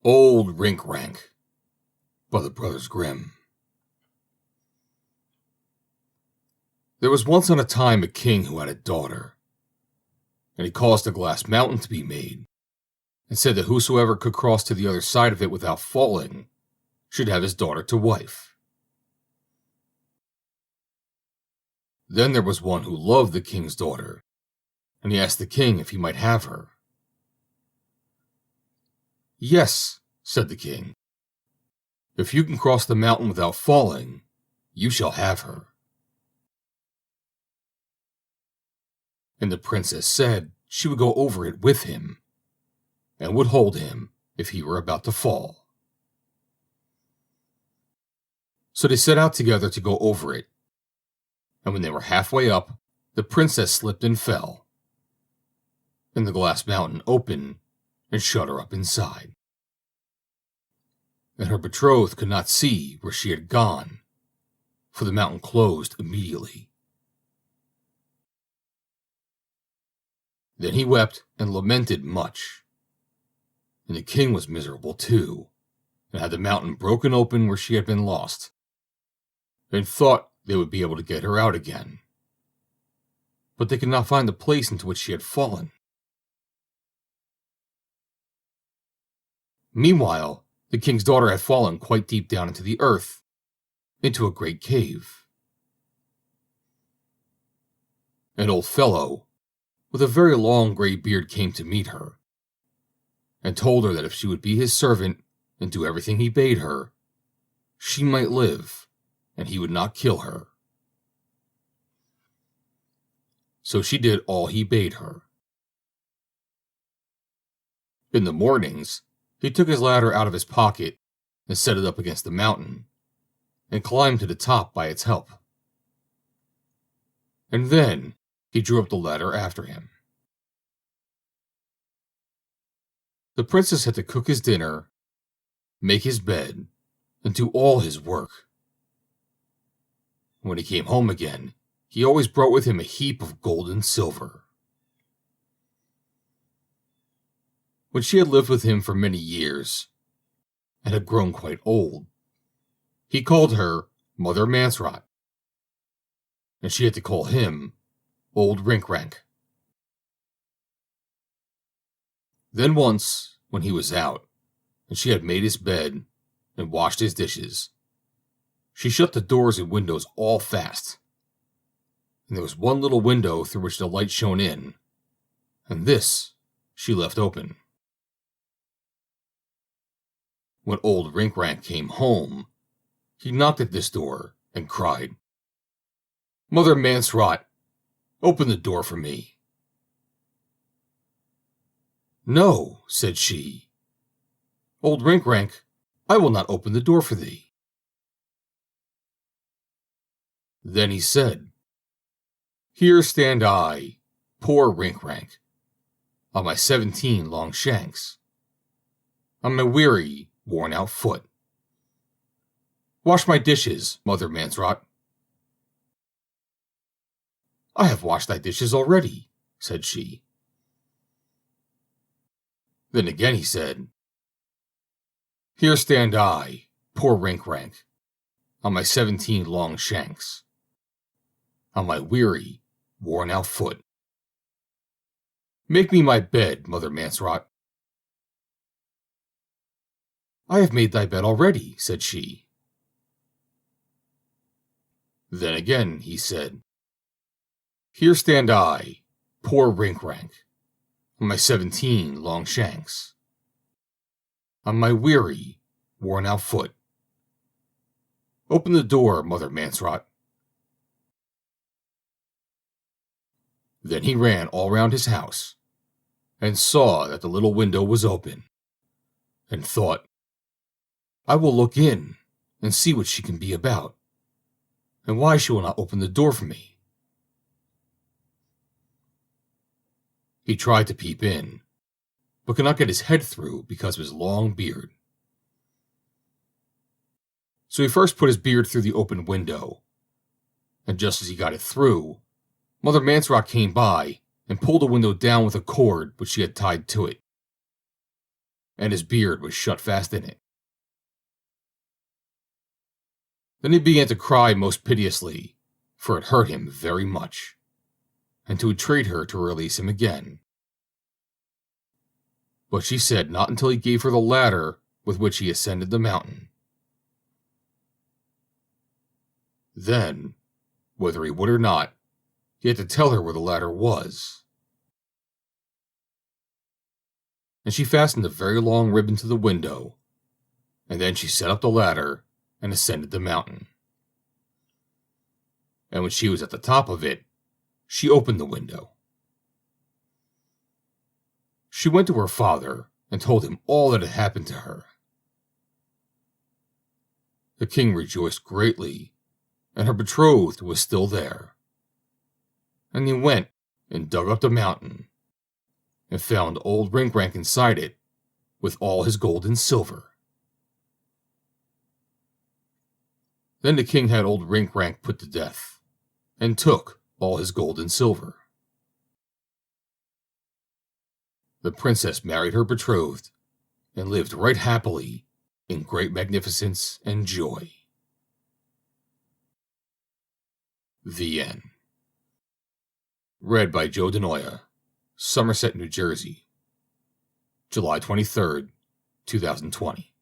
Old Rinkrank by the Brothers Grimm. There was once on a time a king who had a daughter, and he caused a glass mountain to be made, and said that whosoever could cross to the other side of it without falling should have his daughter to wife. Then there was one who loved the king's daughter, and he asked the king if he might have her. "Yes," said the king. "If you can cross the mountain without falling, you shall have her." And the princess said she would go over it with him, and would hold him if he were about to fall. So they set out together to go over it, and when they were halfway up, the princess slipped and fell, and the glass mountain opened and shut her up inside. And her betrothed could not see where she had gone, for the mountain closed immediately. Then he wept and lamented much, and the king was miserable too, and had the mountain broken open where she had been lost, and thought they would be able to get her out again. But they could not find the place into which she had fallen. Meanwhile, the king's daughter had fallen quite deep down into the earth, into a great cave. An old fellow with a very long gray beard came to meet her, and told her that if she would be his servant and do everything he bade her, she might live, and he would not kill her. So she did all he bade her. In the mornings, he took his ladder out of his pocket and set it up against the mountain, and climbed to the top by its help. And then he drew up the ladder after him. The princess had to cook his dinner, make his bed, and do all his work. When he came home again, he always brought with him a heap of gold and silver. When she had lived with him for many years, and had grown quite old, he called her Mother Mansrot, and she had to call him Old Rinkrank. Then once, when he was out, and she had made his bed and washed his dishes, she shut the doors and windows all fast, and there was one little window through which the light shone in, and this she left open. When old Rinkrank came home, he knocked at this door and cried, "Mother Mansrot, open the door for me." "No," said she. "Old Rinkrank, I will not open the door for thee." Then he said, "Here stand I, poor Rinkrank, on my 17 long shanks, on my weary, worn-out foot. Wash my dishes, Mother Mansrot." "I have washed thy dishes already," said she. Then again he said, "Here stand I, poor Rinkrank, on my 17 long shanks, on my weary, worn-out foot. Make me my bed, Mother Mansrot." "I have made thy bed already," said she. Then again he said, "Here stand I, poor Rinkrank, on my 17 long shanks, on my weary, worn-out foot. Open the door, Mother Mansrot." Then he ran all round his house, and saw that the little window was open, and thought, "I will look in and see what she can be about, and why she will not open the door for me." He tried to peep in, but could not get his head through because of his long beard. So he first put his beard through the open window, and just as he got it through, Mother Mansrot came by and pulled the window down with a cord which she had tied to it. and his beard was shut fast in it. Then he began to cry most piteously, for it hurt him very much, and to entreat her to release him again. But she said not until he gave her the ladder with which he ascended the mountain. Then, whether he would or not, he had to tell her where the ladder was. And she fastened a very long ribbon to the window, and then she set up the ladder and ascended the mountain. And when she was at the top of it, she opened the window. She went to her father and told him all that had happened to her. The king rejoiced greatly, and her betrothed was still there. And he went and dug up the mountain, and found old Rinkrank inside it, with all his gold and silver. Then the king had old Rinkrank put to death, and took all his gold and silver. The princess married her betrothed, and lived right happily in great magnificence and joy. The end. Read by Joe DeNoia, Somerset, New Jersey, July 23rd, 2020.